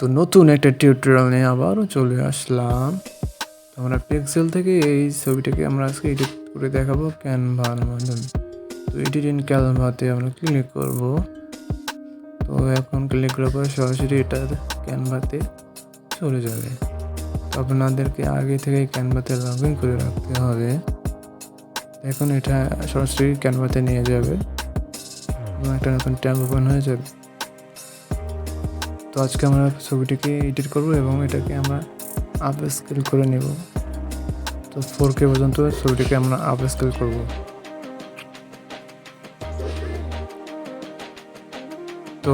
তো নতুন একটা টিউটোরিয়াল নিয়ে আবারও চলে আসলাম। আমরা পিক্সেল থেকে এই ছবিটাকে আমরা আজকে এডিট করে দেখাবো ক্যানভার মাধ্যমে। তো এডিট ইন ক্যানভাতে আমরা ক্লিক করব। তো এখন ক্লিক করার পর সরাসরি এটা ক্যানভাতে চলে যাবে। তো আপনাদেরকে আগে থেকে ক্যানভাতে লগ ইন করে রাখতে হবে। এখন এটা সরাসরি ক্যানভাতে নিয়ে যাবে এবং একটা নতুন ট্যাব ওপেন হয়ে যাবে। তো আজকে আমরা ছবিটিকে এডিট করব এবং এটাকে আমরা আপ স্কেল করে নেব। তো 4K পর্যন্ত ছবিটিকে আমরা আপ স্কেল করব। তো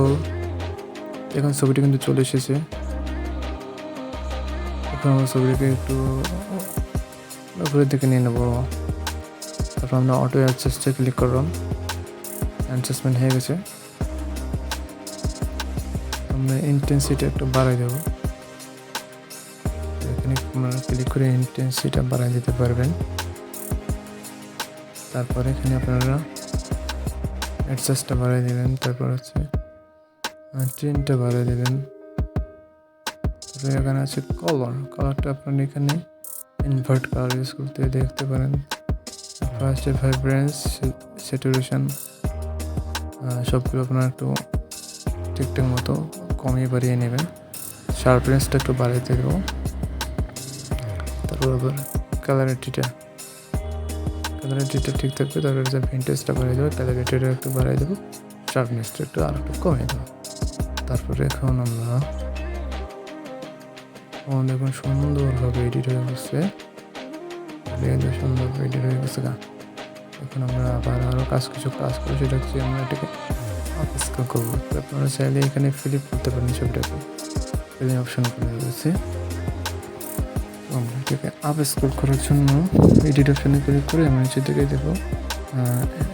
এখন ছবিটি কিন্তু চলে এসেছে। এখন আমরা ছবিটিকে একটু উপরের দিকে নিয়ে নেব। তারপর আমরা অটো অ্যাডজাস্টে ক্লিক করলাম। অ্যাডজাস্টমেন্ট হয়ে গেছে। আমরা ইন্টেন্সিটি একটু বাড়াই দেবো। এখানে আপনারা ক্লিক করে ইন্টেন্সিটিটা বাড়াই দিতে পারবেন। তারপরে এখানে আপনারা অ্যাডজাস্টটা বাড়াই দেবেন। তারপর হচ্ছে ট্রেনটা বাড়াই দেবেন। তারপরে এখানে আছে কালারটা আপনারা এখানে ইনভার্ট কালার ইউজ করতে দেখতে পারেন। ফার্স্ট ভাইব্রেন্স, স্যাচুরেশন সবগুলো আপনারা একটু ঠিকঠাক মতো কমিয়ে বাড়িয়ে নেবেন। শার্পনেসটা একটু বাড়িয়ে দেবো। তারপর আবার কালারিটিটা ঠিক থাকবে। তারপরে যে ভিন্টেজটা বাড়িয়ে দেবো, কালারিটিটা একটু বাড়িয়ে দেবো, শার্পনেসটা একটু আর একটু কমিয়ে দেবো। তারপরে এখন আমরা দেখুন সুন্দরভাবে এডিট হয়ে গেছে। সুন্দরভাবে এডিট হয়ে গেছে। এখন আমরা আবার আরও কিছু কাজ করবো। সেটা হচ্ছে আমরা এটাকে আপ স্কেল করবো। আপনারা চাইলে এখানে ফিলিপ করতে পারেন ছবিটাকে। ফিলিং অপশন করে রয়েছে। আমরা এটাকে আপ স্কেল করার জন্য এডিট অপশনে ক্লিক করে আমরা নিচের দিকে দেবো।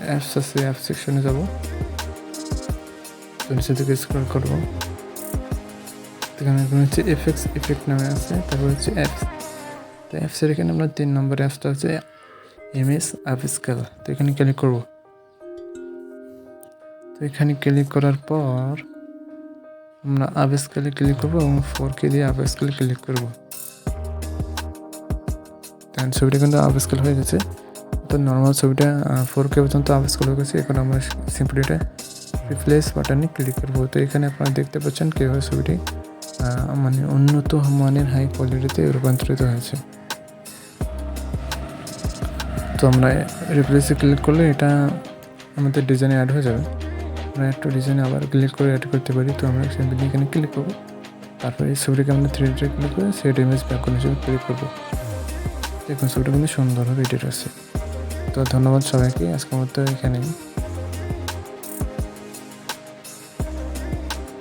অ্যাপস আছে, অ্যাপ সেকশনে যাবো। তো নিচের দিকে স্ক্রল করবো। এখানে হচ্ছে ইফেক্ট নামে আছে। তারপর হচ্ছে অ্যাপস। তো অ্যাপসের এখানে আমরা 3 নম্বর অ্যাপসটা হচ্ছে ইমেজ আপ স্কেল। তো এখানে ক্লিক করবো। তো এখানে ক্লিক করার পর আমরা আপ স্কেলে ক্লিক করবো এবং 4K দিয়ে আপ স্কেলে ক্লিক করবো। ছবিটা কিন্তু আপ স্কেল হয়ে গেছে। তো নর্মাল ছবিটা 4K পর্যন্ত আপ স্কেল হয়ে গেছে। এখন আমরা সিম্পলি এটা রিপ্লেস বাটনে ক্লিক করবো। তো এখানে আপনারা দেখতে পাচ্ছেন কীভাবে ছবিটি মানে উন্নত মানের হাই কোয়ালিটিতে রূপান্তরিত হয়েছে। তো আমরা রিপ্লেসে ক্লিক করলে এটা আমাদের ডিজাইনে অ্যাড হয়ে যাবে। আমরা একটু ডিজাইনে আবার ক্লিক করে অ্যাড করতে পারি। তো আমরা সিম্পলি এখানে ক্লিক করবো। তারপরে এই ছবিটাকে আমরা 3D ক্লিক করে সেট ইমেজ ব্যাকগ্রাউন্ড হিসেবে ক্লিক করবো। দেখুন ছবিটা কিন্তু সুন্দরভাবে এডিট আছে। তো ধন্যবাদ সবাইকে। আজকের মতো এখানেই।